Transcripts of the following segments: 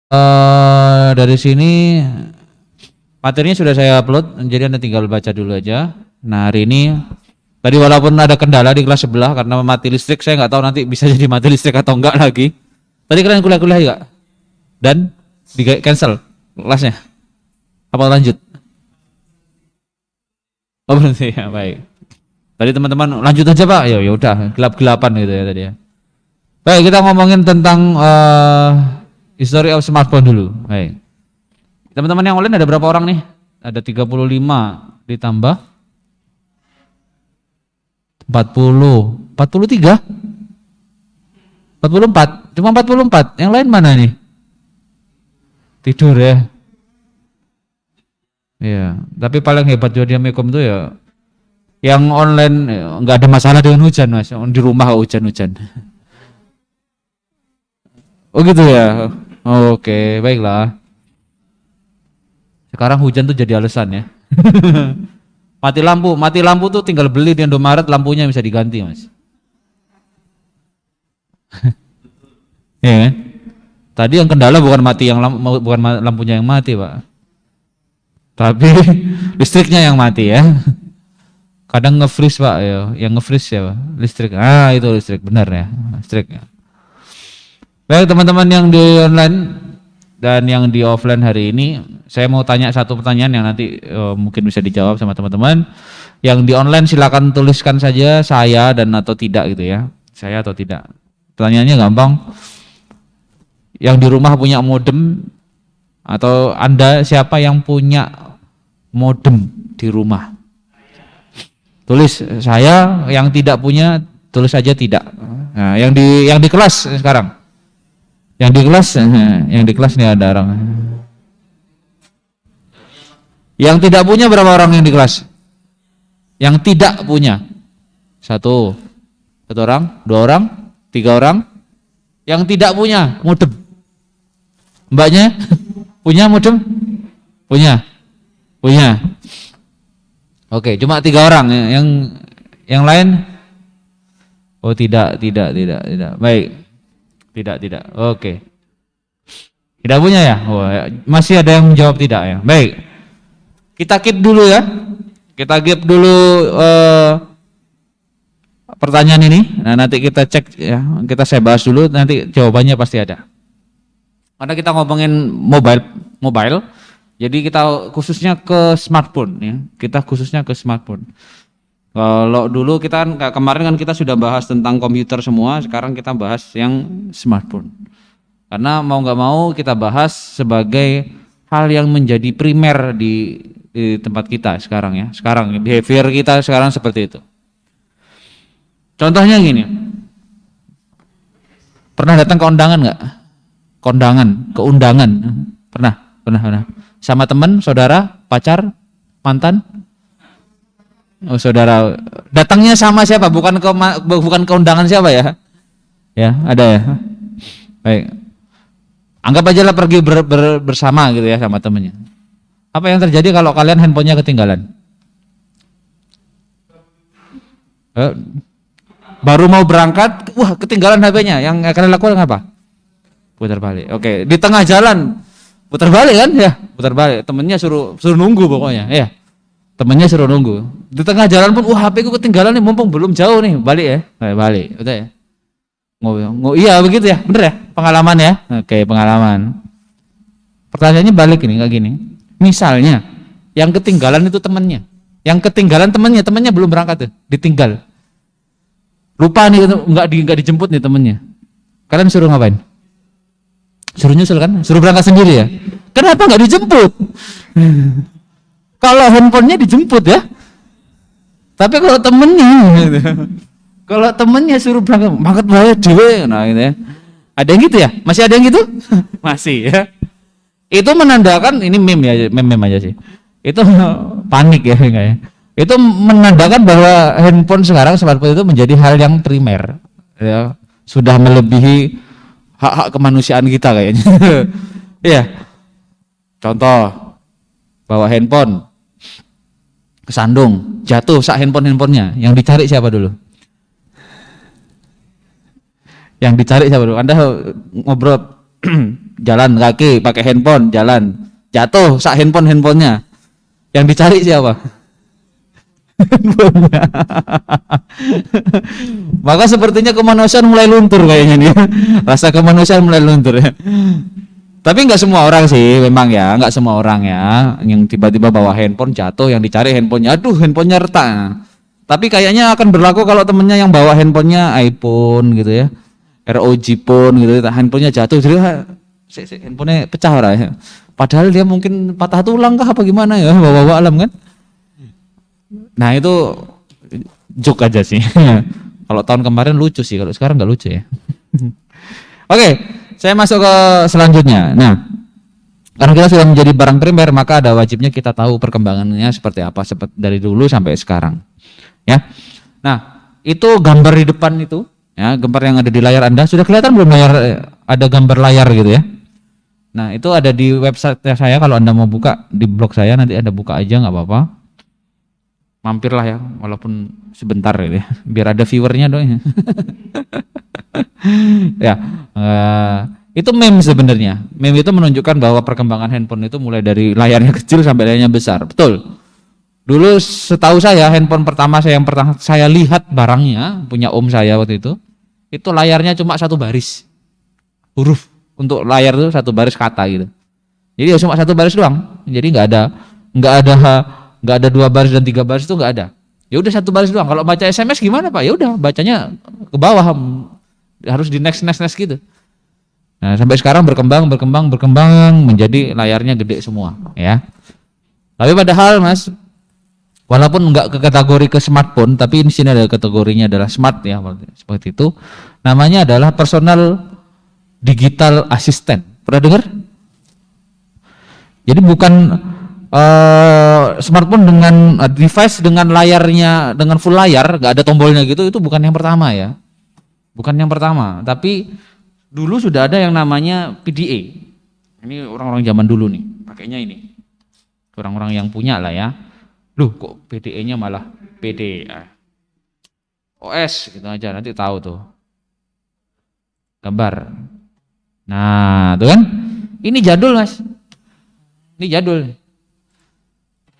Dari sini materinya sudah saya upload, jadi Anda tinggal baca dulu aja. Nah, hari ini tadi walaupun ada kendala di kelas sebelah karena mati listrik, saya nggak tahu nanti bisa jadi mati listrik atau enggak lagi. Tadi kalian kuliah-kuliah juga? Dan di cancel kelasnya? Apa lanjut? Oh berhenti ya, baik. Tadi teman-teman lanjut aja Pak, ya udah gelap-gelapan gitu ya tadi ya. Baik, kita ngomongin tentang history of smartphone dulu. Baik. Teman-teman yang online ada berapa orang nih? Ada 35 ditambah 40, 43, 44, cuma 44. Yang lain mana nih? Tidur ya. Iya, tapi paling hebat Jodiam Mekom itu ya yang online nggak ada masalah dengan hujan Mas. Di rumah hujan-hujan. Oh gitu ya. Oke, baiklah. Sekarang hujan tuh jadi alasan ya. Mati lampu tuh tinggal beli di Indomaret, lampunya bisa diganti Mas. Iya kan? Tadi yang kendala bukan bukan lampunya yang mati Pak, tapi listriknya yang mati ya. Kadang nge-freeze Pak ya, yang nge-freeze ya Pak, listrik. Ah itu listrik benar ya, listrik. Baik teman-teman yang di online dan yang di offline hari ini, saya mau tanya satu pertanyaan yang nanti mungkin bisa dijawab sama teman-teman. Yang di online silakan tuliskan saja saya dan atau tidak gitu ya, saya atau tidak. Pertanyaannya gampang. Yang di rumah punya modem atau Anda siapa yang punya modem di rumah? Tulis saya, yang tidak punya tulis saja tidak. Nah, yang di kelas sekarang. Yang di kelas nih ada orang. Yang tidak punya berapa orang yang di kelas? Yang tidak punya. Satu orang, 2 orang, 3 orang. Yang tidak punya modem. Mbaknya punya modem? Punya. Oke, cuma 3 orang. Yang lain? Oh tidak. Baik. Tidak. Oke. Tidak punya ya? Oh, masih ada yang menjawab tidak ya? Baik. Kita keep dulu ya. Kita keep dulu pertanyaan ini. Nah, nanti kita cek ya. Saya bahas dulu, nanti jawabannya pasti ada. Karena kita ngomongin mobile. Jadi kita khususnya ke smartphone ya. Kalau dulu kita kan kemarin kan kita sudah bahas tentang komputer semua, sekarang kita bahas yang smartphone. Karena mau nggak mau kita bahas sebagai hal yang menjadi primer di tempat kita sekarang ya. Sekarang behavior kita sekarang seperti itu. Contohnya gini. Pernah datang ke undangan nggak? Keundangan. Pernah. Sama teman, saudara, pacar, mantan? Oh, saudara. Datangnya sama siapa? Bukan ke undangan siapa ya? Ya, ada ya. Baik. Anggap aja lah pergi bersama gitu ya sama temennya. Apa yang terjadi kalau kalian handphonenya ketinggalan? Baru mau berangkat, wah ketinggalan HP-nya. Yang kalian lakukan apa? Putar balik. Oke, di tengah jalan putar balik kan ya? Putar balik. Temennya suruh nunggu pokoknya, ya. Temennya suruh nunggu. Di tengah jalan pun, wah HP ku ketinggalan nih, mumpung belum jauh nih, balik ya. Balik, udah ya. Iya begitu ya, bener ya? Pengalaman ya? Oke, pengalaman. Pertanyaannya balik ini kayak gini. Misalnya, yang ketinggalan itu temennya. Yang ketinggalan temennya belum berangkat tuh, ditinggal. Lupa nih, nggak dijemput nih temennya. Kalian suruh ngapain? Suruh nyusul kan? Suruh berangkat sendiri ya? Kenapa nggak dijemput? Kalau handphonenya dijemput ya. Tapi kalau temennya suruh berangkat bayar dewe, nah gitu ya. Ada yang gitu ya? Masih ada yang gitu? Masih ya. Itu menandakan ini meme aja sih. Itu panik ya enggak ya? Itu menandakan bahwa handphone sekarang smartphone itu menjadi hal yang primer ya. Sudah melebihi hak-hak kemanusiaan kita kayaknya. Iya. Contoh, bawa handphone kesandung, jatuh sak handphonenya. Yang dicari siapa dulu? Anda ngobrol jalan kaki, pakai handphone, jalan. Jatuh sak handphonenya. Yang dicari siapa? Handphonenya. Maka sepertinya kemanusiaan mulai luntur kayaknya nih. Rasa kemanusiaan mulai luntur ya. Tapi nggak semua orang sih, memang ya, nggak semua orang ya, yang tiba-tiba bawa handphone jatuh, yang dicari handphonenya, aduh handphonenya retak. Tapi kayaknya akan berlaku kalau temennya yang bawa handphonenya iPhone gitu ya, ROG phone gitu, handphonenya jatuh, jadi handphonenya pecah lah ya. Padahal dia mungkin patah tulang kah apa gimana ya, bawa-bawa alam kan. Nah itu joke aja sih. Kalau tahun kemarin lucu sih, kalau sekarang nggak lucu ya. Oke. Saya masuk ke selanjutnya. Nah, karena kita sudah menjadi barang primer, maka ada wajibnya kita tahu perkembangannya seperti apa dari dulu sampai sekarang. Ya. Nah, itu gambar di depan itu, ya, gambar yang ada di layar Anda sudah kelihatan belum ada gambar layar gitu ya. Nah, itu ada di website saya, kalau Anda mau buka di blog saya nanti Anda buka aja nggak apa-apa. Mampirlah ya, walaupun sebentar gitu ya, biar ada viewernya dong. Ya, itu meme sebenarnya. Meme itu menunjukkan bahwa perkembangan handphone itu mulai dari layarnya kecil sampai layarnya besar. Betul. Dulu setahu saya handphone pertama yang pernah saya lihat barangnya punya om saya waktu itu layarnya cuma satu baris huruf. Untuk layar itu satu baris kata gitu. Jadi ya cuma satu baris doang. Jadi nggak ada 2 baris dan 3 baris, itu nggak ada. Ya udah satu baris doang. Kalau baca SMS gimana Pak? Ya udah bacanya ke bawah, harus di next gitu. Nah, sampai sekarang berkembang menjadi layarnya gede semua ya. Tapi padahal Mas, walaupun enggak ke kategori ke smartphone, tapi di sini ada kategorinya adalah smart ya, seperti itu. Namanya adalah personal digital assistant. Pernah dengar? Jadi bukan smartphone dengan device dengan layarnya, dengan full layar, enggak ada tombolnya gitu, itu bukan yang pertama ya. Bukan yang pertama, tapi dulu sudah ada yang namanya PDA. Ini orang-orang zaman dulu nih, pakainya ini. Orang-orang yang punya lah ya. Loh kok PDA-nya malah PDA. OS gitu aja, nanti tahu tuh. Gambar. Nah, tuh kan? Ini jadul Mas. Ini jadul.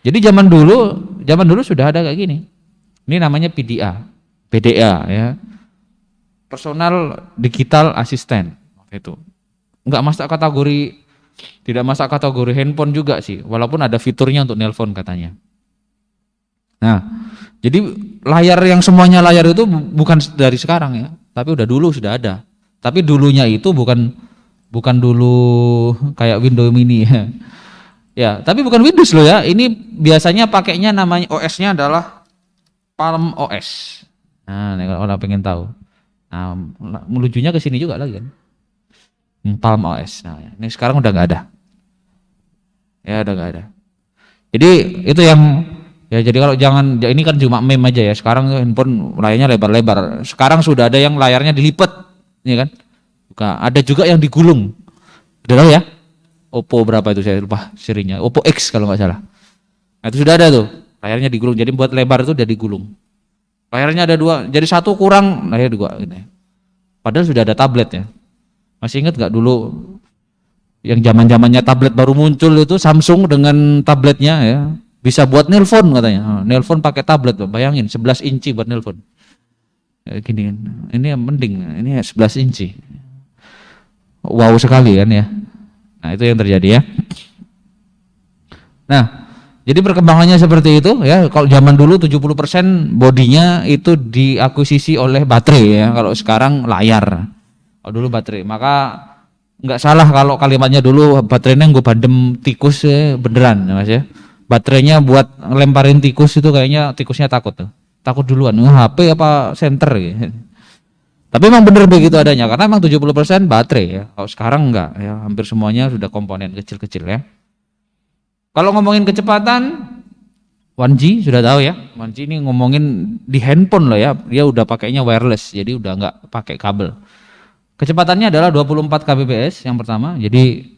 Jadi zaman dulu sudah ada kayak gini. Ini namanya PDA ya. Personal digital assistant itu. Tidak masuk kategori handphone juga sih, walaupun ada fiturnya untuk nelpon katanya. Nah, jadi layar yang semuanya layar itu bukan dari sekarang ya, tapi udah dulu sudah ada. Tapi dulunya itu bukan dulu kayak Windows Mini ya. Ya, tapi bukan Windows loh ya. Ini biasanya pakainya namanya OS-nya adalah Palm OS. Nah, kalau orang pengen tahu. Nah, menujunya ke sini juga lagi kan. Palm OS. Nah, ini sekarang udah nggak ada. Ya, udah nggak ada. Jadi itu yang ya, jadi kalau jangan, ini kan cuma meme aja ya. Sekarang handphone layarnya lebar-lebar. Sekarang sudah ada yang layarnya dilipat, ya kan? Ada juga yang digulung. Udah tahu ya? Oppo berapa itu saya lupa serinya. Oppo X kalau nggak salah. Nah, itu sudah ada tuh. Layarnya digulung. Jadi buat lebar itu udah digulung. Layarnya ada 2, jadi 1 kurang, layar 2 gitu ya. Padahal sudah ada tablet ya. Masih ingat nggak dulu yang zamannya tablet baru muncul itu, Samsung dengan tabletnya ya, bisa buat nelpon katanya. Nelpon pakai tablet, bayangin 11 inci buat nelpon. Gini kan. Ini yang mending, ini 11 inci. Wow sekali kan ya. Nah, itu yang terjadi ya. Nah, jadi perkembangannya seperti itu ya. Kalau zaman dulu 70% bodinya itu diakuisisi oleh baterai ya. Kalau sekarang layar. Kalau dulu baterai. Maka nggak salah kalau kalimatnya dulu baterainya gue bandem tikus ya, beneran ya Mas ya. Baterainya buat ngelemparin tikus itu kayaknya tikusnya takut tuh. Takut duluan. HP apa senter gitu. Tapi memang bener begitu adanya karena memang 70% baterai ya. Kalau sekarang enggak ya, hampir semuanya sudah komponen kecil-kecil ya. Kalau ngomongin kecepatan 1G sudah tahu ya. 1G ini ngomongin di handphone loh ya. Dia udah pakainya wireless, jadi udah enggak pakai kabel. Kecepatannya adalah 24 kbps yang pertama. Jadi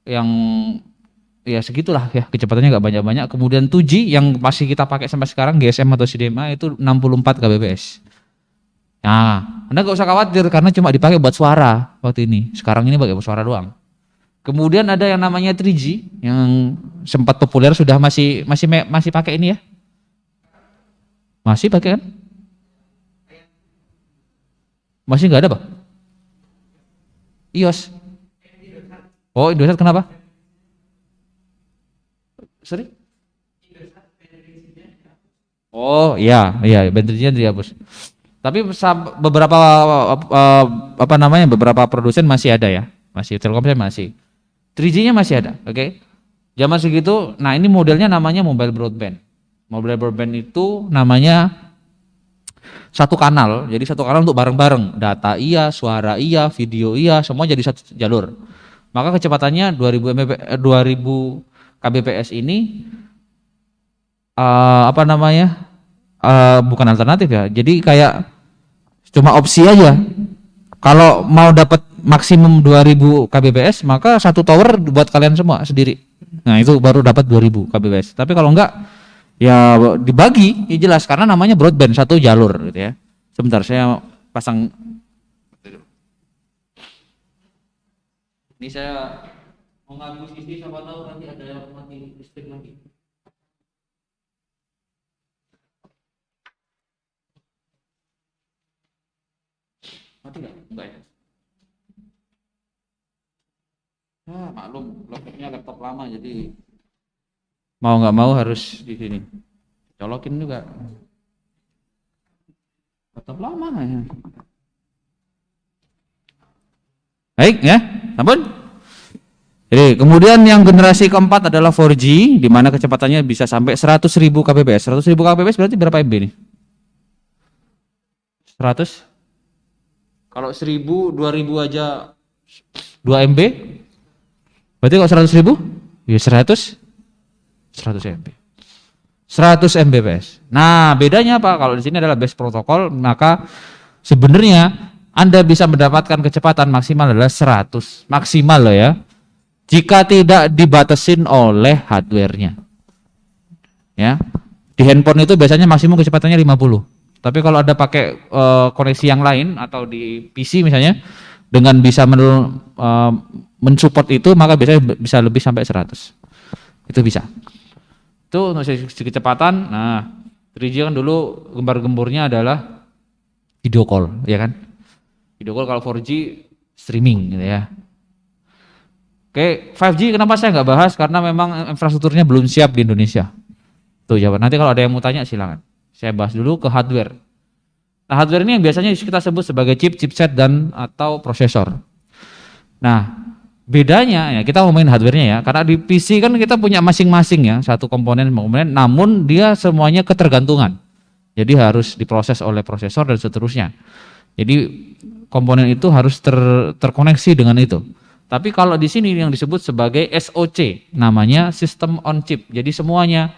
yang ya segitulah ya, kecepatannya enggak banyak-banyak. Kemudian 2G yang masih kita pakai sampai sekarang, GSM atau CDMA itu 64 kbps. Nah, Anda enggak usah khawatir karena cuma dipakai buat suara waktu ini. Sekarang ini pakai suara doang. Kemudian ada yang namanya 3G yang sempat populer, sudah masih pakai ini ya? Masih pakai kan? Masih nggak ada, Pak? iOS. Oh, Indosat kenapa? Sorry? Oh, iya, baterainya dihapus. Tapi beberapa apa namanya, beberapa produsen masih ada ya, masih Telkomsel masih. 3G-nya masih ada, oke. Zaman segitu, nah ini modelnya namanya mobile broadband. Mobile broadband itu namanya satu kanal, jadi satu kanal untuk bareng-bareng, data iya, suara iya, video iya, semua jadi satu jalur. Maka kecepatannya 2000 kbps ini apa namanya, bukan alternatif ya, jadi kayak cuma opsi aja. Kalau mau dapat maksimum 2000 kbps, maka satu tower buat kalian semua sendiri. Nah, itu baru dapat 2000 kbps. Tapi kalau enggak, ya dibagi, ya jelas, karena namanya broadband, satu jalur gitu ya. Sebentar, saya pasang. Ini saya mau ngakuisisi, siapa tahu nanti ada yang mati listrik lagi. Mati nggak? Enggak ya? Maklum, laptopnya laptop lama, jadi mau nggak mau harus di sini. Colokin juga. Laptop lama ya. Baik ya, ampun. Jadi kemudian yang generasi keempat adalah 4G, di mana kecepatannya bisa sampai 100.000 kbps. 100.000 kbps berarti berapa MB nih? 100? Kalau 1000, 2000 aja 2 MB. Berarti kalau 100.000? Ya 100 MB. 100 Mbps. Nah, bedanya apa? Kalau di sini adalah base protokol, maka sebenarnya Anda bisa mendapatkan kecepatan maksimal adalah 100. Maksimal loh ya. Jika tidak dibatasin oleh hardware-nya. Ya. Di handphone itu biasanya maksimum kecepatannya 50. Tapi kalau Anda pakai koneksi yang lain atau di PC misalnya, dengan bisa mensupport itu, maka biasanya bisa lebih sampai 100. Itu bisa. Itu untuk segi kecepatan. Nah, 3G kan dulu gembar-gembornya adalah video call, ya kan? Video call. Kalau 4G streaming gitu ya. Oke, 5G kenapa saya nggak bahas? Karena memang infrastrukturnya belum siap di Indonesia. Tuh jawaban. Nanti kalau ada yang mau tanya silakan. Saya bahas dulu ke hardware. Nah, hardware ini yang biasanya kita sebut sebagai chipset dan atau prosesor. Nah, bedanya ya, kita ngomongin hardware-nya ya, karena di PC kan kita punya masing-masing ya, satu komponen, namun dia semuanya ketergantungan. Jadi harus diproses oleh prosesor dan seterusnya. Jadi komponen itu harus terkoneksi dengan itu. Tapi kalau di sini yang disebut sebagai SoC, namanya System on Chip. Jadi semuanya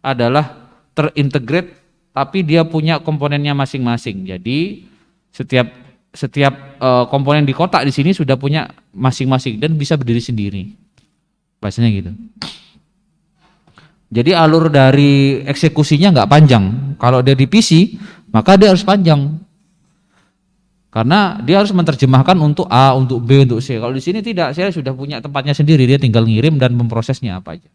adalah terintegrate, tapi dia punya komponennya masing-masing. Jadi setiap komponen di kotak di sini sudah punya masing-masing dan bisa berdiri sendiri. Bahasanya gitu. Jadi alur dari eksekusinya nggak panjang. Kalau dia di PC, maka dia harus panjang. Karena dia harus menerjemahkan untuk A, untuk B, untuk C. Kalau di sini tidak, saya sudah punya tempatnya sendiri, dia tinggal ngirim dan memprosesnya apa aja.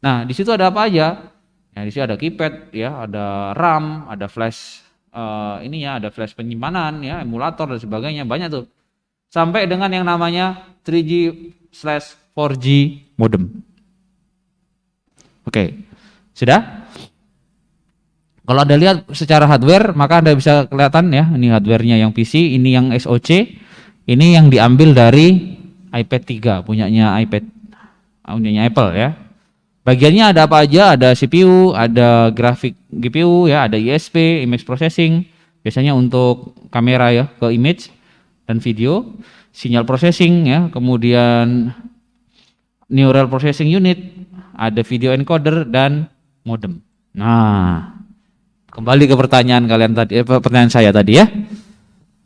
Nah, di situ ada apa aja? Ya, di sini ada keypad, ya, ada RAM, ada flash, ini ya, ada flash penyimpanan, ya, emulator dan sebagainya, banyak tuh. Sampai dengan yang namanya 3G/4G modem. Oke, sudah? Kalau Anda lihat secara hardware, maka Anda bisa kelihatan ya, ini hardware-nya yang PC, ini yang SoC, ini yang diambil dari iPad 3, punyanya Apple ya. Bagiannya ada apa aja? Ada CPU, ada grafik GPU ya, ada ISP, image processing, biasanya untuk kamera ya, ke image dan video, sinyal processing ya, kemudian neural processing unit, ada video encoder dan modem. Nah, kembali ke pertanyaan kalian tadi, pertanyaan saya tadi ya.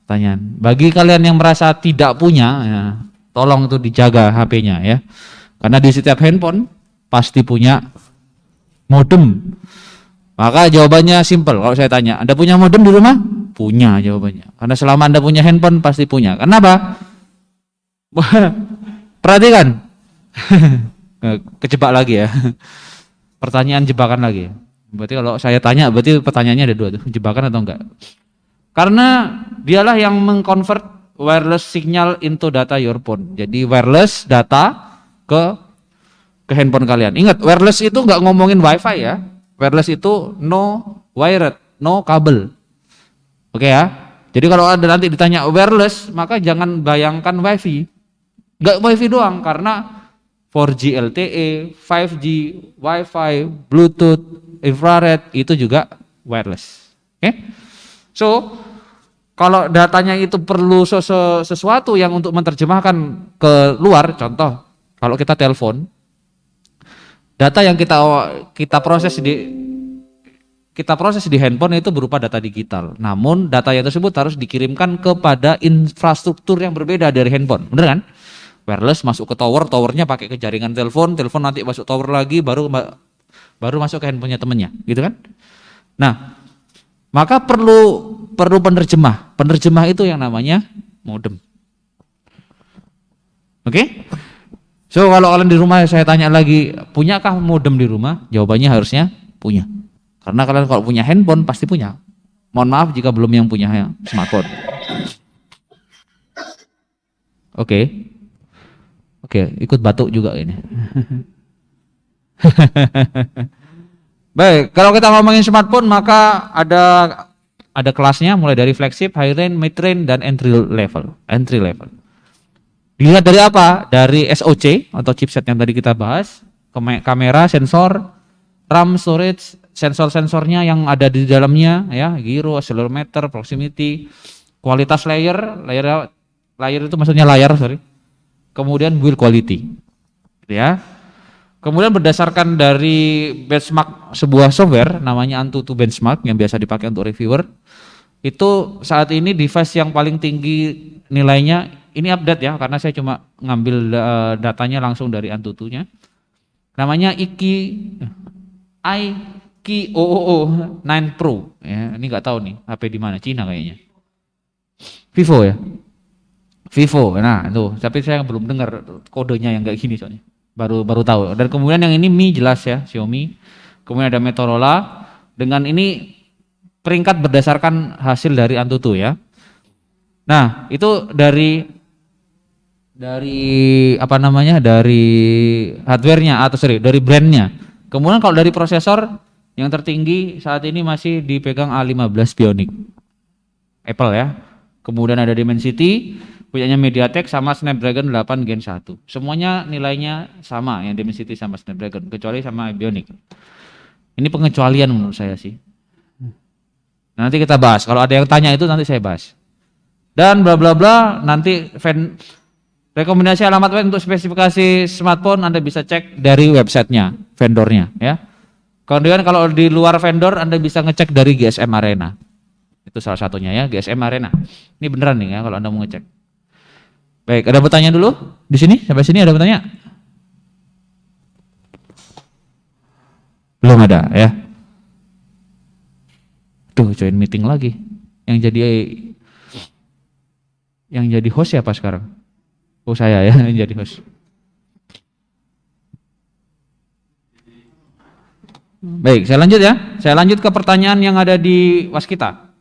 Pertanyaan, bagi kalian yang merasa tidak punya, ya, tolong itu dijaga HP-nya ya. Karena di setiap handphone pasti punya modem. Maka jawabannya simple kalau saya tanya, Anda punya modem di rumah? Punya jawabannya. Karena selama Anda punya handphone pasti punya. Kenapa? Perhatikan. Kejebak lagi ya. Pertanyaan jebakan lagi. Berarti kalau saya tanya, berarti pertanyaannya ada dua tuh, jebakan atau enggak? Karena dialah yang mengconvert wireless signal into data your phone. Jadi wireless data ke handphone kalian. Ingat, wireless itu enggak ngomongin wifi ya. Wireless itu no wired, no kabel. Oke ya. Jadi kalau ada nanti ditanya wireless, maka jangan bayangkan wifi. Enggak wifi doang, karena 4G LTE, 5G, Wi-Fi, Bluetooth, infrared itu juga wireless. Oke? So, kalau datanya itu perlu sesuatu yang untuk menerjemahkan ke luar, contoh, kalau kita telepon, data yang kita proses di handphone itu berupa data digital. Namun data yang tersebut harus dikirimkan kepada infrastruktur yang berbeda dari handphone. Bener kan? Wireless masuk ke tower, towernya pakai ke jaringan telepon, telepon nanti masuk tower lagi, baru masuk ke handphonenya temennya, gitu kan? Nah, maka perlu penerjemah. Penerjemah itu yang namanya modem. Oke? So kalau kalian di rumah saya tanya lagi, punyakah modem di rumah? Jawabannya harusnya punya. Karena kalian kalau punya handphone pasti punya. Mohon maaf jika belum yang punya smartphone. Oke. Oke, ikut batuk juga ini. Baik, kalau kita ngomongin smartphone maka ada kelasnya mulai dari flagship, high range, mid range dan entry level. Dilihat dari apa? Dari SoC atau chipset yang tadi kita bahas, kamera, sensor, RAM, storage, sensor-sensornya yang ada di dalamnya ya, gyro, accelerometer, proximity, kualitas layar itu maksudnya layar, sorry. Kemudian build quality, ya. Kemudian berdasarkan dari benchmark sebuah software namanya AnTuTu Benchmark yang biasa dipakai untuk reviewer, itu saat ini device yang paling tinggi nilainya, ini update ya karena saya cuma ngambil datanya langsung dari AnTuTu-nya, namanya iQOO 9 Pro, ya. Ini nggak tahu nih HP di mana, Cina kayaknya. Vivo ya. Vivo, nah itu, tapi saya belum dengar kodenya yang kayak gini soalnya, baru tahu. Dan kemudian yang ini Mi jelas ya, Xiaomi. Kemudian ada Motorola. Dengan ini peringkat berdasarkan hasil dari AnTuTu ya. Nah itu dari apa namanya, dari hardwarenya atau dari brandnya. Kemudian kalau dari prosesor yang tertinggi saat ini masih dipegang A15 Bionic Apple ya. Kemudian ada Dimensity punyanya MediaTek sama Snapdragon 8 Gen 1. Semuanya nilainya sama, yang Dimensity sama Snapdragon, kecuali sama Bionic. Ini pengecualian menurut saya sih. Nanti kita bahas. Kalau ada yang tanya itu nanti saya bahas. Dan bla bla bla, nanti rekomendasi alamat web untuk spesifikasi smartphone Anda bisa cek dari websitenya, vendornya ya. Kemudian kalau di luar vendor Anda bisa ngecek dari GSM Arena. Itu salah satunya ya, GSM Arena. Ini beneran nih ya kalau Anda mau ngecek. Baik, ada pertanyaan dulu? Di sini, sampai sini ada pertanyaan? Belum ada ya. Tuh, join meeting lagi. Yang jadi host siapa sekarang? Oh, saya ya yang jadi host. Baik, saya lanjut ya. Saya lanjut ke pertanyaan yang ada di waskita.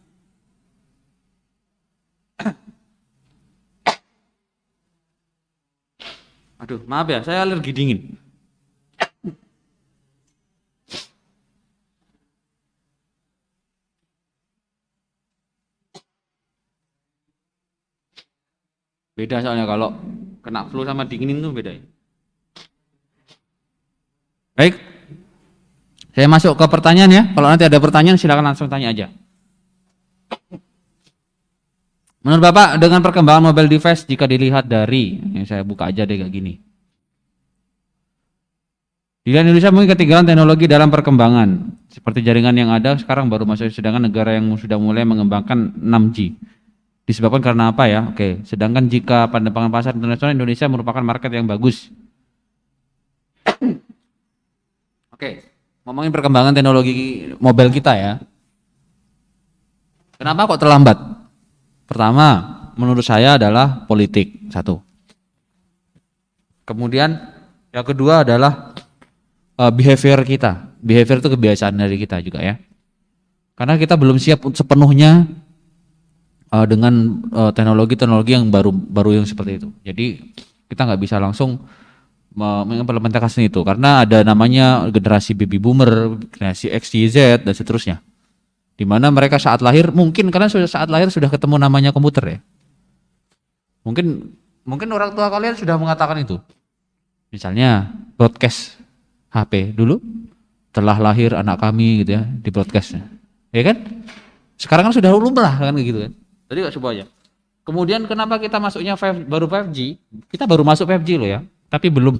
Aduh, maaf ya, saya alergi dingin. Beda soalnya kalau kena flu sama dingin itu beda ya. Baik, saya masuk ke pertanyaan ya. Kalau nanti ada pertanyaan silakan langsung tanya aja. Menurut Bapak, dengan perkembangan mobile device jika dilihat dari, ini saya buka aja deh kayak gini. Di Indonesia mungkin ketinggalan teknologi dalam perkembangan. Seperti jaringan yang ada sekarang baru masuk, sedangkan negara yang sudah mulai mengembangkan 6G. Disebabkan karena apa ya? Oke, sedangkan jika pengembangan pasar internasional Indonesia merupakan market yang bagus. Oke, ngomongin perkembangan teknologi mobile kita ya. Kenapa kok terlambat? Pertama, menurut saya adalah politik, satu. Kemudian yang kedua adalah behavior kita. Behavior itu kebiasaan dari kita juga ya. Karena kita belum siap sepenuhnya dengan teknologi-teknologi yang baru yang seperti itu. Jadi kita nggak bisa langsung mengimplementasikan itu karena ada namanya generasi baby boomer, generasi X, Y, Z dan seterusnya. Di mana mereka saat lahir mungkin kalian saat lahir sudah ketemu namanya komputer ya. Mungkin orang tua kalian sudah mengatakan itu. Misalnya broadcast HP dulu telah lahir anak kami gitu ya di broadcastnya. Ya kan? Sekarang kan sudah lumrah kan gitu kan. Jadi nggak semuanya. Kemudian kenapa kita masuknya baru 5G? Kita baru masuk 5G loh ya. Tapi belum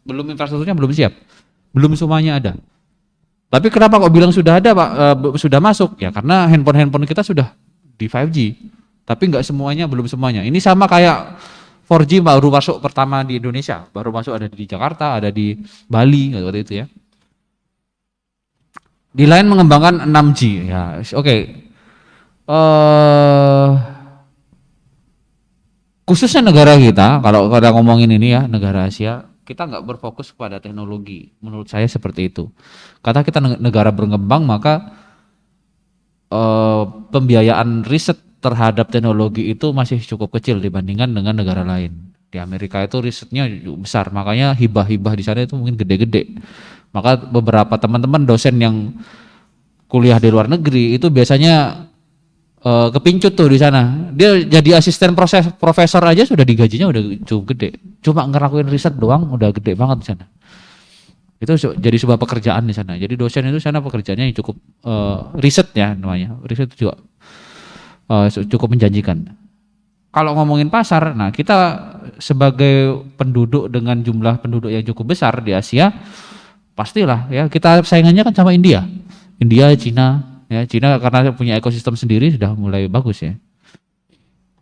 infrastrukturnya belum siap. Belum semuanya ada. Tapi kenapa kok bilang sudah ada Pak, sudah masuk? Ya karena handphone kita sudah di 5G. Tapi nggak semuanya, belum semuanya. Ini sama kayak 4G baru masuk pertama di Indonesia. Baru masuk ada di Jakarta, ada di Bali, seperti itu ya. Di lain mengembangkan 6G. Ya, oke. Khususnya negara kita, kalau kita ngomongin ini ya, negara Asia, kita nggak berfokus pada teknologi. Menurut saya seperti itu. Karena kita negara berkembang, maka pembiayaan riset terhadap teknologi itu masih cukup kecil dibandingkan dengan negara lain. Di Amerika itu risetnya besar, makanya hibah-hibah di sana itu mungkin gede-gede. Maka beberapa teman-teman dosen yang kuliah di luar negeri itu biasanya kepincut tuh di sana. Dia jadi asisten profesor aja sudah digajinya udah cukup gede. Cuma ngelakuin riset doang udah gede banget di sana. Itu jadi sebuah pekerjaan di sana. Jadi dosen itu sana pekerjaannya yang cukup riset ya namanya. Riset itu juga cukup menjanjikan. Kalau ngomongin pasar, nah kita sebagai penduduk dengan jumlah penduduk yang cukup besar di Asia, pastilah ya kita saingannya kan sama India, Cina. Ya, Cina karena punya ekosistem sendiri sudah mulai bagus ya.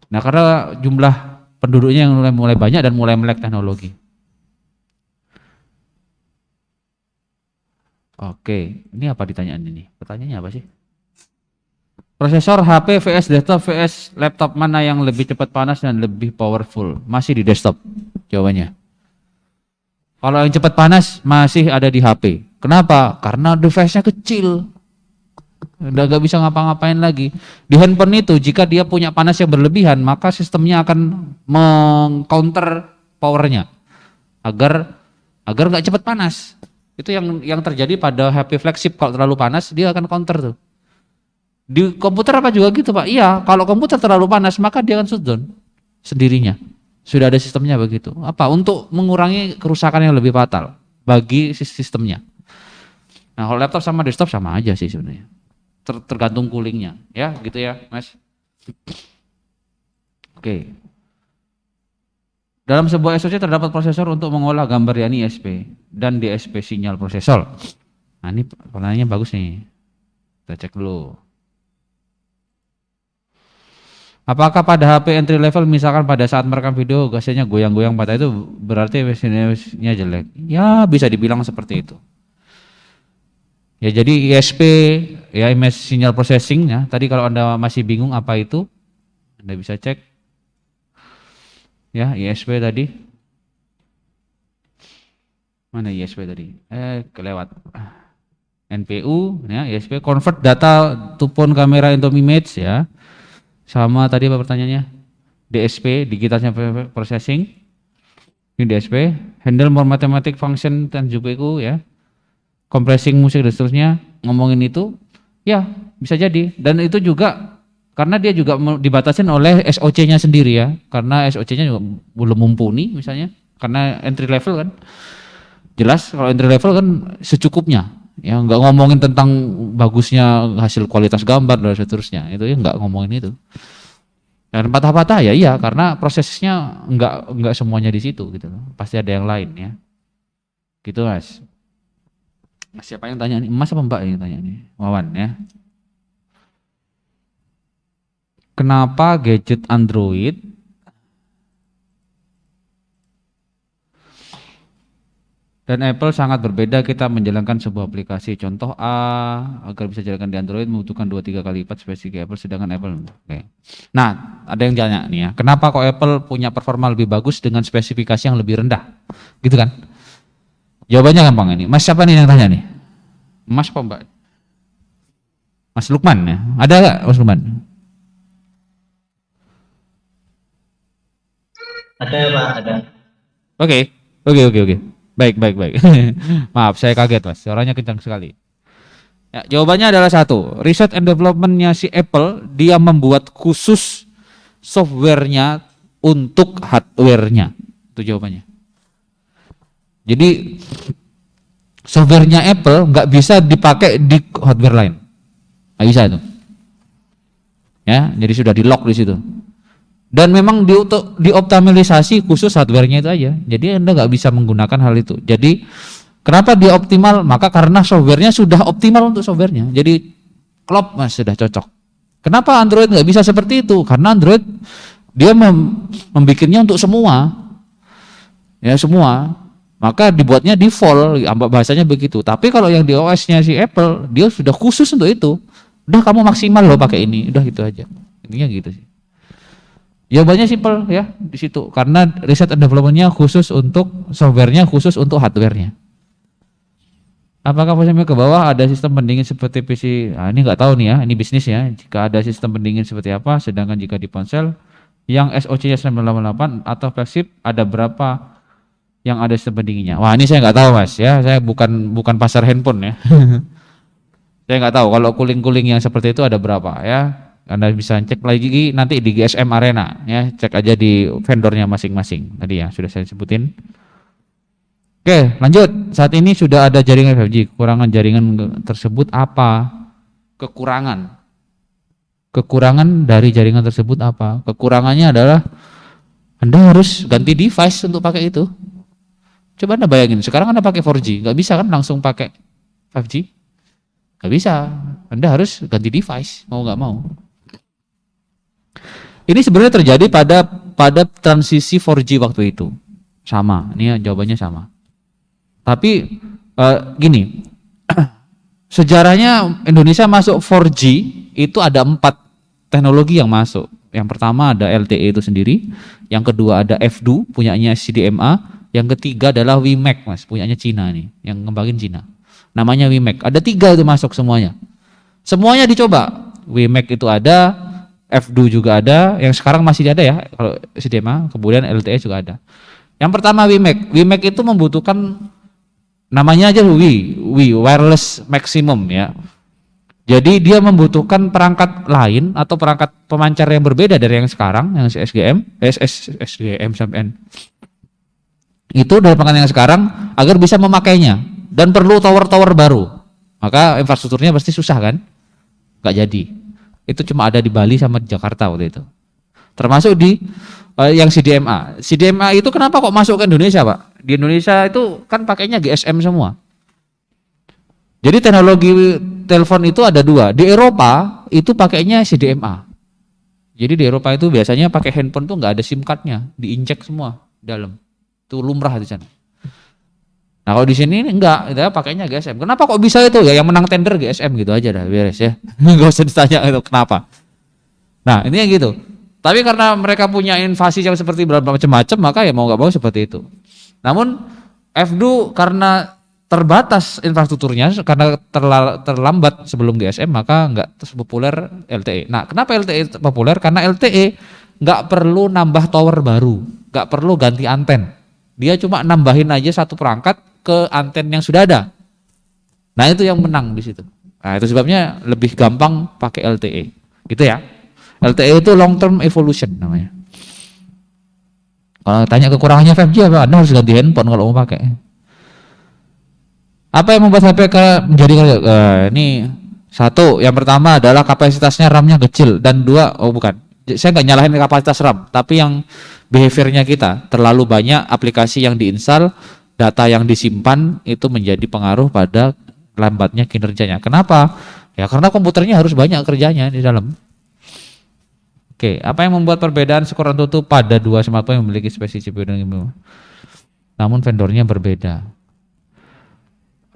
Nah, karena jumlah penduduknya yang mulai banyak dan mulai melek teknologi. Oke, ini apa ditanyaan ini? Pertanyaannya apa sih? Prosesor HP vs desktop vs laptop mana yang lebih cepat panas dan lebih powerful? Masih di desktop jawabannya. Kalau yang cepat panas masih ada di HP. Kenapa? Karena device-nya kecil. Udah gak bisa ngapa-ngapain lagi. Di handphone itu jika dia punya panas yang berlebihan, maka sistemnya akan meng-counter powernya agar nggak cepat panas. Itu yang terjadi pada HP flagship. Kalau terlalu panas dia akan counter tuh. Di komputer apa juga gitu Pak? Iya, kalau komputer terlalu panas maka dia akan shutdown sendirinya. Sudah ada sistemnya begitu. Apa? Untuk mengurangi kerusakan yang lebih fatal bagi sistemnya. Nah, kalau laptop sama desktop sama aja sih sebenarnya. Tergantung coolingnya, ya gitu ya, Mas. Oke. Dalam sebuah SoC terdapat prosesor untuk mengolah gambar yakni ISP dan DSP sinyal prosesor. Nah, ini pertanyaannya bagus nih. Kita cek dulu. Apakah pada HP entry level misalkan pada saat merekam video gasnya goyang-goyang pada itu berarti mesinnya jelek? Ya bisa dibilang seperti itu. Ya jadi ISP ya image signal processing ya. Tadi kalau Anda masih bingung apa itu, Anda bisa cek ya ISP tadi. Mana ISP tadi? Kelewat. NPU ya ISP convert data to phone camera into image ya. Sama tadi apa pertanyaannya? DSP digital processing. Ini DSP handle more mathematic function dan JPU ya. Compressing musik dan seterusnya, ngomongin itu ya bisa jadi, dan itu juga karena dia juga dibatasin oleh SoC-nya sendiri ya, karena SoC-nya juga belum mumpuni misalnya, karena entry level kan jelas. Kalau entry level kan secukupnya ya, nggak ngomongin tentang bagusnya hasil kualitas gambar dan seterusnya, itu ya nggak ngomongin itu. Dan patah-patah ya iya, karena prosesnya nggak semuanya di situ gitu, pasti ada yang lain ya gitu Mas. Siapa yang tanya nih? Mas apa Mbak yang tanya nih? Wawan ya. Kenapa gadget Android Dan Apple sangat berbeda kita menjalankan sebuah aplikasi. Contoh A, agar bisa jalankan di Android membutuhkan 2-3 kali lipat spesifikasi Apple, sedangkan Apple. Oke. Nah, ada yang tanya nih ya, kenapa kok Apple punya performa lebih bagus dengan spesifikasi yang lebih rendah? Gitu kan? Jawabannya gampang ini. Mas siapa nih yang tanya nih? Mas apa Mbak? Mas Lukman ya? Ada nggak Mas Lukman? Ada ya Pak, ada. Oke. Baik. Maaf, saya kaget Mas. Suaranya kencang sekali. Ya, jawabannya adalah satu. Research and development-nya si Apple, dia membuat khusus softwarenya untuk hardwarenya. Itu jawabannya. Jadi softwarenya Apple nggak bisa dipakai di hardware lain. Nggak bisa itu. Ya, jadi sudah di lock di situ. Dan memang dioptimalisasi khusus hardware-nya itu aja. Jadi Anda nggak bisa menggunakan hal itu. Jadi kenapa dia optimal? Maka karena software-nya sudah optimal untuk software-nya. Jadi klop Mas, sudah cocok. Kenapa Android nggak bisa seperti itu? Karena Android dia membikinnya untuk semua. Ya semua. Maka dibuatnya default, bahasanya begitu. Tapi kalau yang di OS-nya si Apple, dia sudah khusus untuk itu. Udah kamu maksimal loh pakai ini. Udah gitu aja. Intinya gitu sih. Jawabannya simpel ya di situ, karena riset and development-nya khusus untuk software-nya, khusus untuk hardware-nya. Apakah posisinya ke bawah ada sistem pendingin seperti PC? Nah, ini nggak tahu nih ya, ini bisnis ya. Jika ada sistem pendingin seperti apa, sedangkan jika di ponsel yang SoC-nya 988 atau flagship ada berapa yang ada sistem pendinginnya? Wah ini saya nggak tahu Mas ya, saya bukan pasar handphone ya. Saya nggak tahu kalau cooling yang seperti itu ada berapa ya. Anda bisa cek lagi nanti di GSM Arena ya, cek aja di vendornya masing-masing tadi ya sudah saya sebutin. Oke, lanjut. Saat ini sudah ada jaringan 5G. Kekurangan jaringan tersebut apa? Kekurangan dari jaringan tersebut apa? Kekurangannya adalah Anda harus ganti device untuk pakai itu. Coba Anda bayangin, sekarang Anda pakai 4G, nggak bisa kan langsung pakai 5G? Nggak bisa. Anda harus ganti device, mau nggak mau. Ini sebenarnya terjadi pada transisi 4G waktu itu. Sama, ini jawabannya sama. Tapi gini, sejarahnya Indonesia masuk 4G itu ada 4 teknologi yang masuk. Yang pertama ada LTE itu sendiri, yang kedua ada FDU punyanya CDMA, yang ketiga adalah WiMAX Mas, punyanya Cina nih, yang ngembangin Cina. Namanya WiMAX. Ada 3 itu masuk semuanya. Semuanya dicoba. WiMAX itu ada, FDU juga ada, yang sekarang masih ada ya kalau CDMA, kemudian LTE juga ada. Yang pertama WiMAX. WiMAX itu membutuhkan namanya aja wireless maximum ya. Jadi dia membutuhkan perangkat lain atau perangkat pemancar yang berbeda dari yang sekarang, yang SGM sampai N. Itu dari perangkat yang sekarang agar bisa memakainya dan perlu tower-tower baru. Maka infrastrukturnya pasti susah kan? Gak jadi. Itu cuma ada di Bali sama di Jakarta waktu itu. Termasuk di yang CDMA. CDMA itu kenapa kok masuk ke Indonesia Pak? Di Indonesia itu kan pakainya GSM semua. Jadi teknologi telepon itu ada 2. Di Eropa itu pakainya CDMA. Jadi di Eropa itu biasanya pakai handphone tuh nggak ada SIM cardnya, diinjek semua dalam. Itu lumrah di sana. Nah kalau di sini enggak, kita pakainya GSM. Kenapa kok bisa itu? Ya yang menang tender GSM gitu aja dah, beres ya. Enggak usah ditanya itu kenapa. Nah ini yang gitu. Tapi karena mereka punya invasi yang seperti macam-macam, maka ya mau nggak mau seperti itu. Namun FDU karena terbatas infrastrukturnya, karena terlambat sebelum GSM, maka nggak populer LTE. Nah kenapa LTE populer? Karena LTE nggak perlu nambah tower baru, nggak perlu ganti anten. Dia cuma nambahin aja satu perangkat ke anten yang sudah ada. Nah itu yang menang di situ. Nah itu sebabnya lebih gampang pakai LTE. Gitu ya. LTE itu long term evolution namanya. Kalau tanya kekurangannya 5G apa? Anda harus ganti handphone kalau mau pakai. Apa yang membuat HP menjadi ini satu, yang pertama adalah kapasitasnya RAM-nya kecil, dan 2, saya nggak nyalahin kapasitas RAM, tapi yang behaviornya kita terlalu banyak aplikasi yang diinstal, data yang disimpan itu menjadi pengaruh pada lambatnya kinerjanya. Kenapa? Ya karena komputernya harus banyak kerjanya di dalam. Oke, apa yang membuat perbedaan skor AnTuTu pada 2 smartphone yang memiliki spesifikasi CPU namun vendornya berbeda?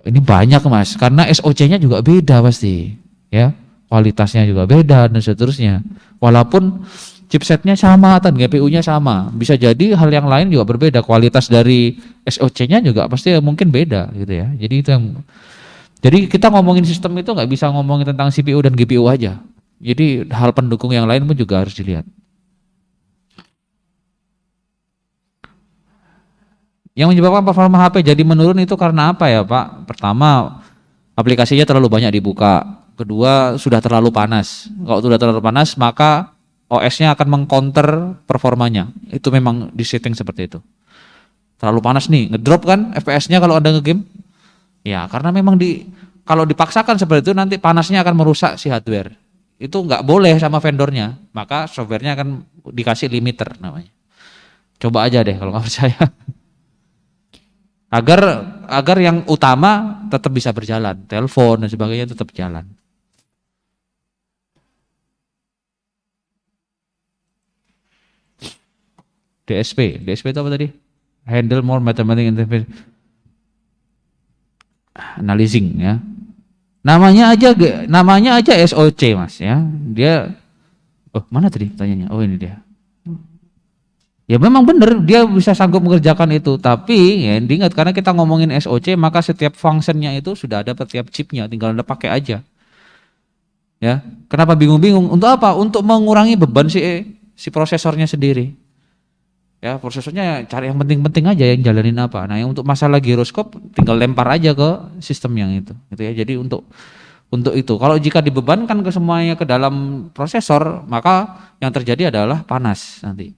Ini banyak Mas, karena SoC-nya juga beda pasti, ya. Kualitasnya juga beda dan seterusnya. Walaupun chipsetnya sama dan GPU-nya sama, bisa jadi hal yang lain juga berbeda. Kualitas dari SoC-nya juga pasti mungkin beda gitu ya. Jadi itu yang, jadi kita ngomongin sistem itu nggak bisa ngomongin tentang CPU dan GPU aja. Jadi hal pendukung yang lain pun juga harus dilihat. Yang menyebabkan performa HP jadi menurun itu karena apa ya Pak? Pertama, aplikasinya terlalu banyak dibuka. Kedua, sudah terlalu panas. Kalau sudah terlalu panas, maka OS-nya akan mengcounter performanya. Itu memang disetting seperti itu. Terlalu panas nih, ngedrop kan FPS-nya kalau Anda nge-game? Ya, karena memang kalau dipaksakan seperti itu nanti panasnya akan merusak si hardware. Itu nggak boleh sama vendornya, maka softwarenya akan dikasih limiter namanya. Coba aja deh kalau nggak percaya. Agar yang utama tetap bisa berjalan, telepon dan sebagainya tetap jalan. DSP itu apa tadi? Handle more mathematical interface analyzing ya. Namanya aja SoC Mas ya. Dia mana tadi tanyanya? Oh ini dia. Ya memang benar dia bisa sanggup mengerjakan itu, tapi ya diingat karena kita ngomongin SoC maka setiap functionnya itu sudah ada setiap chipnya, tinggal Anda pakai aja. Ya, kenapa bingung-bingung? Untuk apa? Untuk mengurangi beban si prosesornya sendiri. Ya, prosesornya cari yang penting-penting aja yang jalanin apa. Nah, yang untuk masalah giroskop tinggal lempar aja ke sistem yang itu. Gitu ya. Jadi untuk itu, kalau jika dibebankan ke semuanya ke dalam prosesor, maka yang terjadi adalah panas nanti.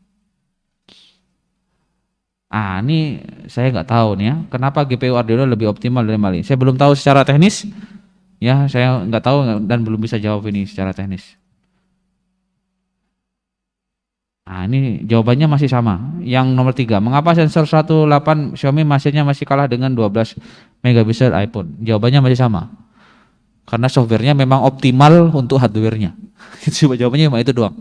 Ini saya nggak tahu nih ya, kenapa GPU Arduino lebih optimal dari Mali. Saya belum tahu secara teknis, ya saya nggak tahu dan belum bisa jawab ini secara teknis. Ini jawabannya masih sama. Yang nomor 3, mengapa sensor 18 Xiaomi hasilnya masih kalah dengan 12 megapiksel iPhone? Jawabannya masih sama. Karena softwarenya memang optimal untuk hardwarenya. Itu jawabannya cuma itu doang.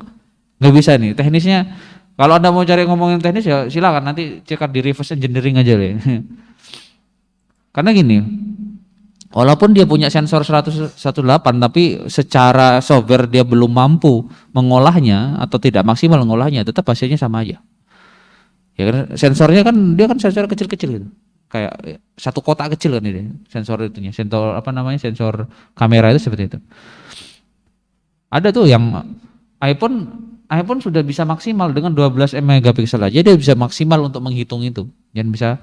Nggak bisa nih, teknisnya. Kalau Anda mau cari ngomongin teknis ya silakan, nanti cek di reverse engineering aja deh. Karena gini, walaupun dia punya sensor 118 tapi secara software dia belum mampu mengolahnya atau tidak maksimal mengolahnya, tetap hasilnya sama aja. Ya kan sensornya kan dia kan sensor kecil-kecil gitu. Kayak satu kotak kecil kan ini sensor itunya. Sensor apa namanya? Sensor kamera itu seperti itu. Ada tuh yang iPhone sudah bisa maksimal dengan 12 megapiksel aja dia bisa maksimal untuk menghitung itu. Dan bisa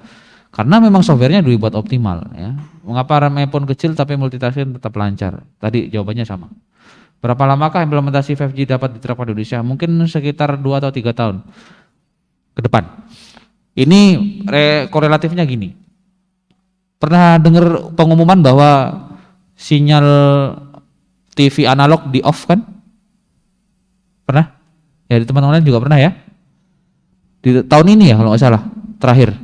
karena memang softwarenya dibuat optimal ya. Mengapa RAM iPhone kecil tapi multitasking tetap lancar? Tadi jawabannya sama. Berapa lamakah implementasi 5G dapat diterapkan di Indonesia? Mungkin sekitar 2 atau 3 tahun ke depan. Ini korelatifnya gini. Pernah dengar pengumuman bahwa sinyal TV analog di off kan? Pernah? Ya di teman-teman lain juga pernah ya? Di tahun ini ya kalau nggak salah, terakhir.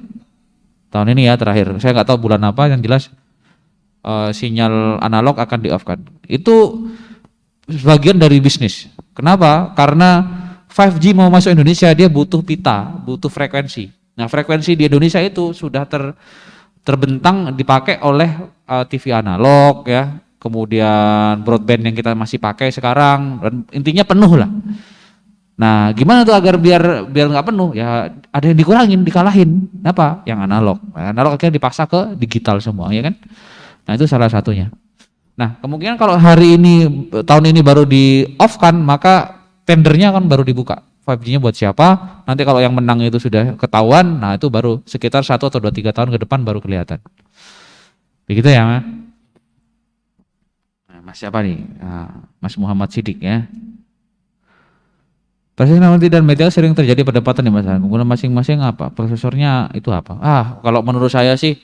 Tahun ini ya terakhir. Saya nggak tahu bulan apa, yang jelas sinyal analog akan di off kan. Itu sebagian dari bisnis. Kenapa? Karena 5G mau masuk Indonesia dia butuh pita, butuh frekuensi. Nah frekuensi di Indonesia itu sudah terbentang dipakai oleh TV analog ya, kemudian broadband yang kita masih pakai sekarang, dan intinya penuh lah. Nah gimana tuh agar biar nggak penuh? Ya ada yang dikurangin, dikalahin. Apa? Yang analog. Nah, analog akhirnya dipaksa ke digital semua ya kan. Nah itu salah satunya. Nah kemungkinan kalau hari ini tahun ini baru di off kan, maka tendernya kan baru dibuka. 5G-nya buat siapa? Nanti kalau yang menang itu sudah ketahuan, nah itu baru sekitar 1 atau 2-3 tahun ke depan baru kelihatan. Begitu ya Mas? Nah, Mas siapa nih? Nah, Mas Muhammad Sidik ya. Proses nanti dan media sering terjadi perdebatan di masyarakat. Kemudian masing-masing apa? Prosesornya itu apa? Kalau menurut saya sih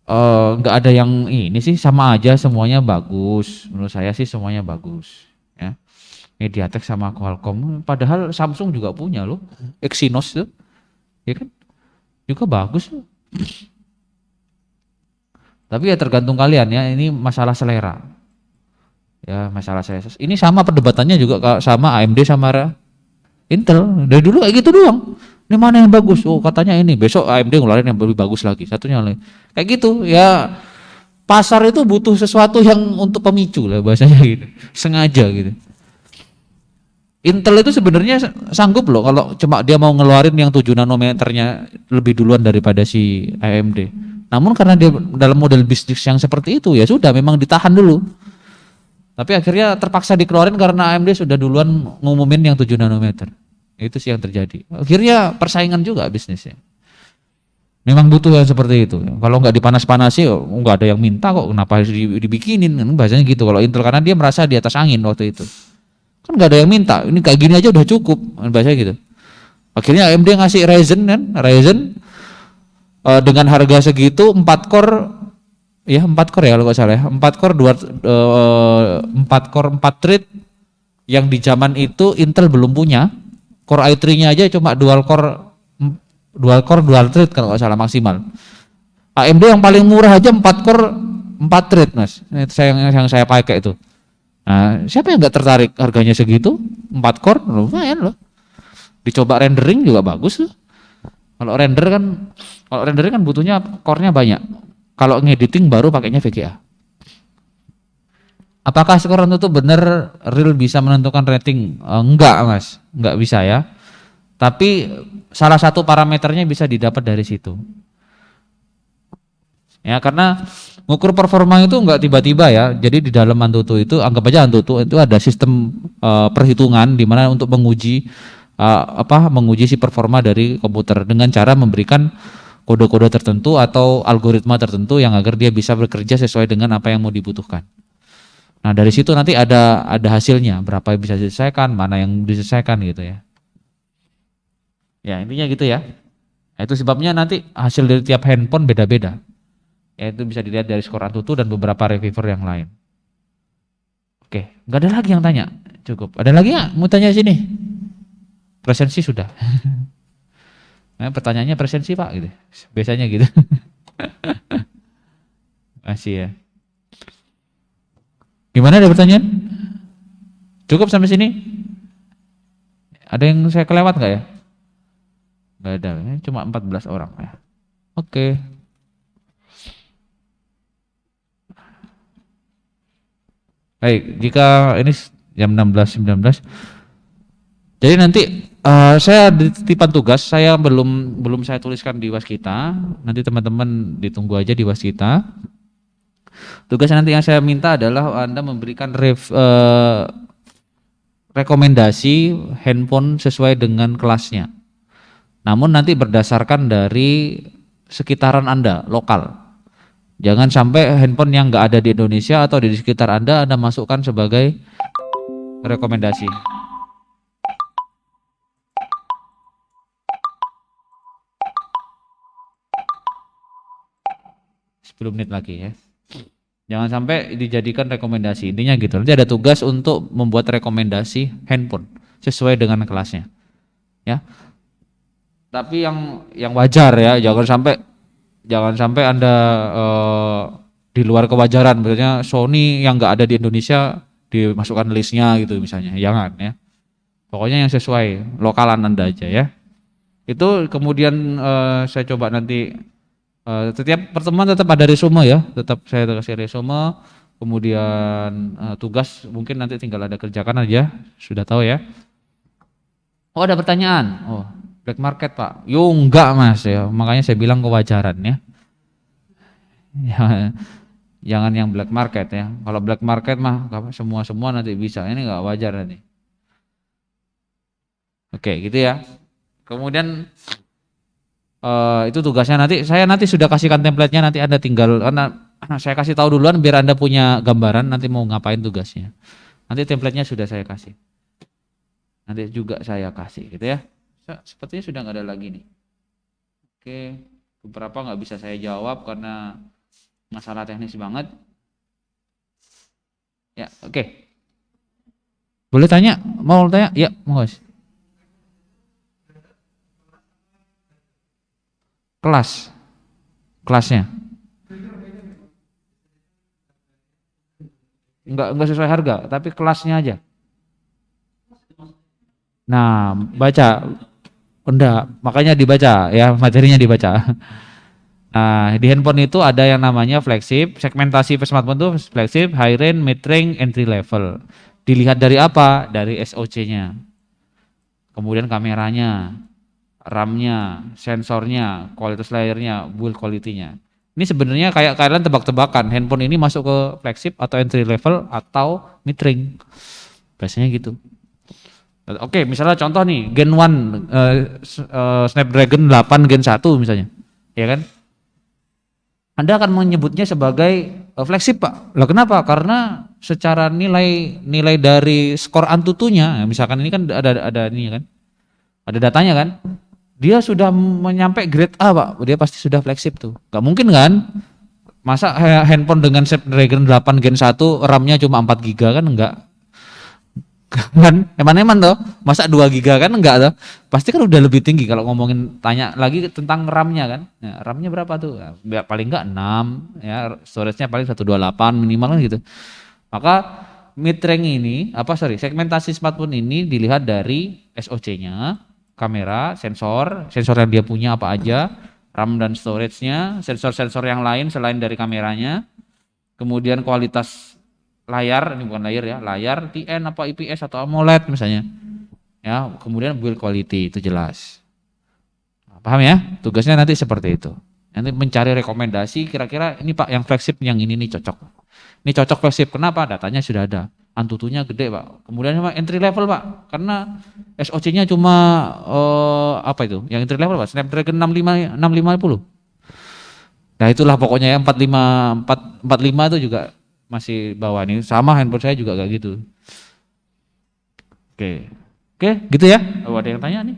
nggak ada yang ini sih, sama aja semuanya bagus. Menurut saya sih semuanya bagus. Ya. MediaTek sama Qualcomm. Padahal Samsung juga punya loh, Exynos tuh, ya kan? Juga bagus loh. Tapi ya tergantung kalian ya. Ini masalah selera. Ya masalah saya. Ini sama perdebatannya juga sama AMD sama Intel. Dari dulu kayak gitu doang. Ini mana yang bagus? Oh katanya ini. Besok AMD ngeluarin yang lebih bagus lagi. Satunya lagi. Kayak gitu ya. pasar itu butuh sesuatu yang untuk pemicu lah bahasanya gitu, sengaja gitu. Intel itu sebenarnya sanggup loh kalau cuma dia mau ngeluarin yang 7 nanometernya lebih duluan daripada si AMD. Namun karena dia dalam model bisnis yang seperti itu ya sudah memang ditahan dulu. Tapi akhirnya terpaksa dikeluarin karena AMD sudah duluan ngumumin yang 7 nanometer. Itu sih yang terjadi. Akhirnya persaingan juga bisnisnya. Memang butuh yang seperti itu. Kalau nggak dipanas-panasi nggak ada yang minta kok, kenapa harus dibikinin, bahasanya gitu kalau Intel, karena dia merasa di atas angin waktu itu. Kan nggak ada yang minta, ini kayak gini aja udah cukup, bahasanya gitu. Akhirnya AMD ngasih Ryzen kan, dengan harga segitu 4 core ya, 4 core ya kalau nggak salah ya, 4 core 4 core 4 thread yang di zaman itu Intel belum punya. Core i3-nya aja cuma dual core dual thread kalau nggak salah maksimal. AMD yang paling murah aja 4 core 4 thread mas, itu yang saya pakai itu. Nah, siapa yang nggak tertarik, harganya segitu 4 core lumayan loh, dicoba rendering juga bagus loh. Kalau rendering kan butuhnya core-nya banyak, kalau ngediting baru pakainya VGA. Apakah skor itu benar real bisa menentukan rating? Enggak mas, enggak bisa ya, tapi salah satu parameternya bisa didapat dari situ ya, karena ngukur performa itu enggak tiba-tiba ya. Jadi di dalam Antutu itu, anggap aja Antutu itu ada sistem perhitungan di mana untuk menguji menguji si performa dari komputer dengan cara memberikan kode-kode tertentu atau algoritma tertentu yang agar dia bisa bekerja sesuai dengan apa yang mau dibutuhkan. Nah dari situ nanti ada hasilnya, berapa yang bisa diselesaikan, mana yang diselesaikan gitu ya. Ya intinya gitu ya. Nah, itu sebabnya nanti hasil dari tiap handphone beda-beda. Itu bisa dilihat dari skor Antutu dan beberapa reviewer yang lain. Oke, nggak ada lagi yang tanya, cukup. Ada lagi nggak mau tanya sini? Presensi sudah. Nah, pertanyaannya presensi pak, gitu. Biasanya gitu. Masih ya. Gimana, ada pertanyaan? Cukup sampai sini? Ada yang saya kelewat nggak ya? Nggak ada, cuma 14 orang ya. Oke. Baik, jika ini jam 16.19, jadi nanti saya titipan tugas, saya belum saya tuliskan di Waskita, nanti teman-teman ditunggu aja di Waskita. Tugasnya nanti yang saya minta adalah Anda memberikan rekomendasi handphone sesuai dengan kelasnya. Namun nanti berdasarkan dari sekitaran Anda, lokal. Jangan sampai handphone yang nggak ada di Indonesia atau di sekitar Anda masukkan sebagai rekomendasi. Sebelum menit lagi ya. Jangan sampai dijadikan rekomendasi. Intinya gitu. Nanti ada tugas untuk membuat rekomendasi handphone sesuai dengan kelasnya. Ya. Tapi yang wajar ya, jangan sampai Anda di luar kewajaran, misalnya Sony yang nggak ada di Indonesia dimasukkan listnya gitu misalnya, jangan ya. Pokoknya yang sesuai lokalan Anda aja ya. Itu kemudian saya coba nanti setiap pertemuan tetap ada resume ya, tetap saya kasih resume, kemudian tugas mungkin nanti tinggal ada kerjakan aja, sudah tahu ya. Oh ada pertanyaan, oh black market pak? Yo enggak mas ya, makanya saya bilang kewajaran ya. Ya, jangan yang black market ya. Kalau black market mah semua nanti bisa. Ini nggak wajar nanti. Oke, gitu ya. Kemudian itu tugasnya nanti. Saya nanti sudah kasihkan template-nya. Nanti Anda tinggal, karena saya kasih tahu duluan biar Anda punya gambaran nanti mau ngapain tugasnya. Nanti template-nya sudah saya kasih. Nanti juga saya kasih, gitu ya. Sepertinya sudah nggak ada lagi nih. Oke, beberapa nggak bisa saya jawab karena masalah teknis banget. Ya, oke. Boleh tanya? Mau tanya? Ya, mau guys. Kelasnya. Enggak sesuai harga, tapi kelasnya aja. Nah, baca. Enggak, makanya dibaca ya, materinya dibaca. Nah, di handphone itu ada yang namanya flagship, segmentasi smartphone itu flagship, high range, mid range, entry level. Dilihat dari apa? Dari SoC-nya. Kemudian kameranya, RAM-nya, sensornya, kualitas layarnya, build quality-nya. Ini sebenarnya kayak kalian tebak-tebakan, handphone ini masuk ke flagship atau entry level atau mid range. Biasanya gitu. Oke, misalnya contoh nih, Gen 1 Snapdragon 8 Gen 1 misalnya. Ya kan? Anda akan menyebutnya sebagai flagship, Pak. Lah kenapa? Karena secara nilai dari skor Antutunya, misalkan ini kan ada ini kan. Ada datanya kan. Dia sudah menyampai grade A, Pak. Dia pasti sudah flagship tuh. Gak mungkin kan? Masa handphone dengan Snapdragon 8 Gen 1 RAM-nya cuma 4 GB kan enggak? Kan eman-eman toh, masa 2 giga kan enggak toh, pasti kan udah lebih tinggi kalau ngomongin tanya lagi tentang RAM-nya kan. Ya, RAM-nya berapa tuh? Ya, paling enggak 6 ya, storage-nya paling 128 minimal kan gitu. Maka mid range ini segmentasi smartphone ini dilihat dari SoC-nya, kamera, sensor yang dia punya apa aja, RAM dan storage-nya, sensor-sensor yang lain selain dari kameranya, kemudian kualitas layar, ini bukan layar ya, layar TN apa IPS atau AMOLED misalnya. Ya, kemudian build quality itu jelas. Paham ya? Tugasnya nanti seperti itu. Nanti mencari rekomendasi kira-kira ini Pak yang flagship yang ini nih cocok. Ini cocok flagship. Kenapa? Datanya sudah ada. Antutunya gede Pak. Kemudian sama entry level Pak. Karena SoC-nya cuma apa itu? Yang entry level Pak, Snapdragon 6550. Nah, itulah pokoknya ya 45 itu juga masih bawah nih. Sama handphone saya juga kayak gitu. Oke. Oke, gitu ya. Oh, ada yang tanya nih.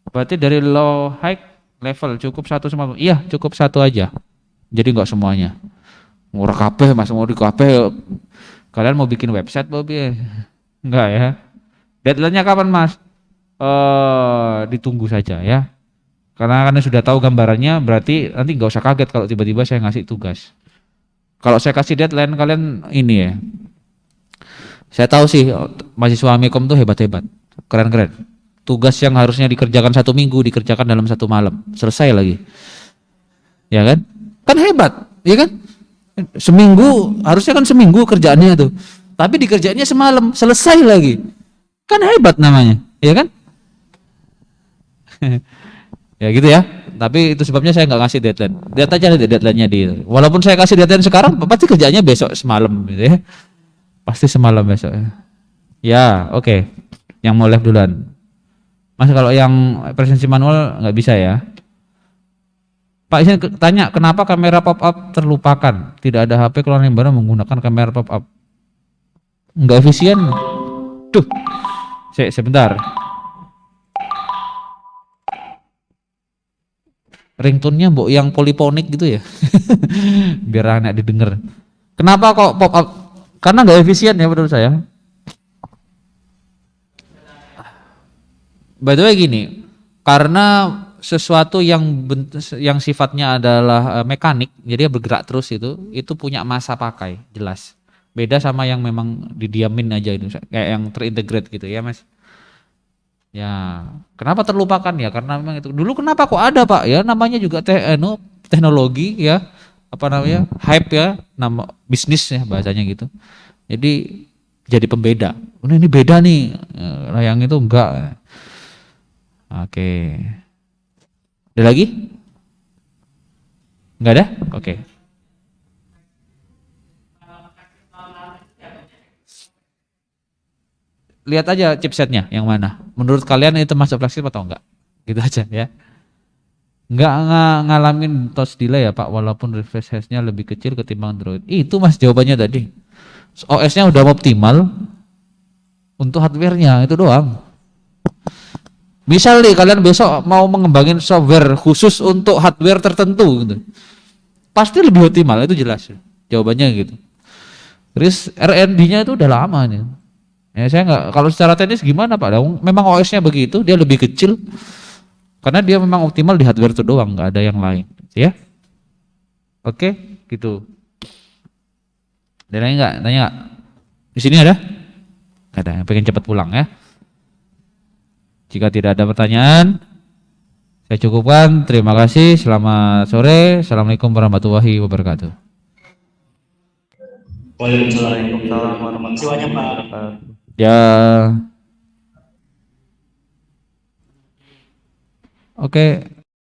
Berarti dari low high level cukup satu semua. Iya, cukup satu aja. Jadi enggak semuanya. Murah kabeh Mas, mau di kabeh. Kalian mau bikin website Bobi? Enggak ya. Deadline-nya kapan Mas? Ditunggu saja ya. Karena sudah tahu gambarannya, berarti nanti enggak usah kaget kalau tiba-tiba saya ngasih tugas. Kalau saya kasih deadline kalian ini ya. Saya tahu sih mahasiswa Amikom tuh hebat-hebat. Keren-keren. Tugas yang harusnya dikerjakan 1 minggu dikerjakan dalam 1 malam. Selesai lagi. Ya kan? Kan hebat, ya kan? Seminggu, harusnya kan seminggu kerjaannya tuh. Tapi dikerjaannya semalam, selesai lagi. Kan hebat namanya, ya kan? Ya gitu ya. Tapi itu sebabnya saya nggak ngasih deadline. Lihat aja deadline-nya di. Walaupun saya kasih deadline sekarang, pasti kerjanya besok semalam gitu ya. Pasti semalam besok ya. Ya, oke. Yang mau live duluan. Mas kalau yang presensi manual nggak bisa ya. Pak izin tanya, kenapa kamera pop-up terlupakan? Tidak ada HP keluaran yang baru menggunakan kamera pop-up. Nggak efisien. Duh, sebentar. Ringtone-nya mbok yang poliponik gitu ya. Biar anak didengar. Kenapa kok pop-up? Karena nggak efisien ya menurut saya. By the way gini, karena sesuatu yang sifatnya adalah mekanik, jadi bergerak terus itu punya masa pakai, jelas. Beda sama yang memang didiamin aja itu, kayak yang terintegrate gitu ya Mas. Ya, kenapa terlupakan ya? Karena memang itu. Dulu kenapa kok ada Pak? Ya namanya juga teknologi ya, apa namanya? Hype ya, nama bisnis ya bahasanya gitu. Jadi jadi pembeda. Oh, ini beda nih. Yang itu enggak. Oke. Ada lagi? Enggak ada? Oke. Lihat aja chipsetnya yang mana. Menurut kalian itu masuk flagship atau enggak? Gitu aja ya. Enggak ngalamin touch delay ya Pak, walaupun refresh rate-nya lebih kecil ketimbang Android. Itu Mas jawabannya tadi. OS-nya udah optimal untuk hardware-nya, itu doang. Misal nih kalian besok mau mengembangin software khusus untuk hardware tertentu gitu. Pasti lebih optimal, itu jelas. Jawabannya gitu. Terus R&D-nya itu udah lama nih. Ya saya nggak, kalau secara teknis gimana Pak? Memang OS-nya begitu, dia lebih kecil. Karena dia memang optimal di hardware itu doang, nggak ada yang lain, ya. Oke, gitu. Ada lagi nggak? Tanya nggak? Di sini ada? Nggak ada. Yang pengen cepat pulang ya. Jika tidak ada pertanyaan, Saya cukupkan. Terima kasih. Selamat sore. Assalamualaikum warahmatullahi wabarakatuh. Waalaikumsalam warahmatullahi wabarakatuh. Ya. Oke.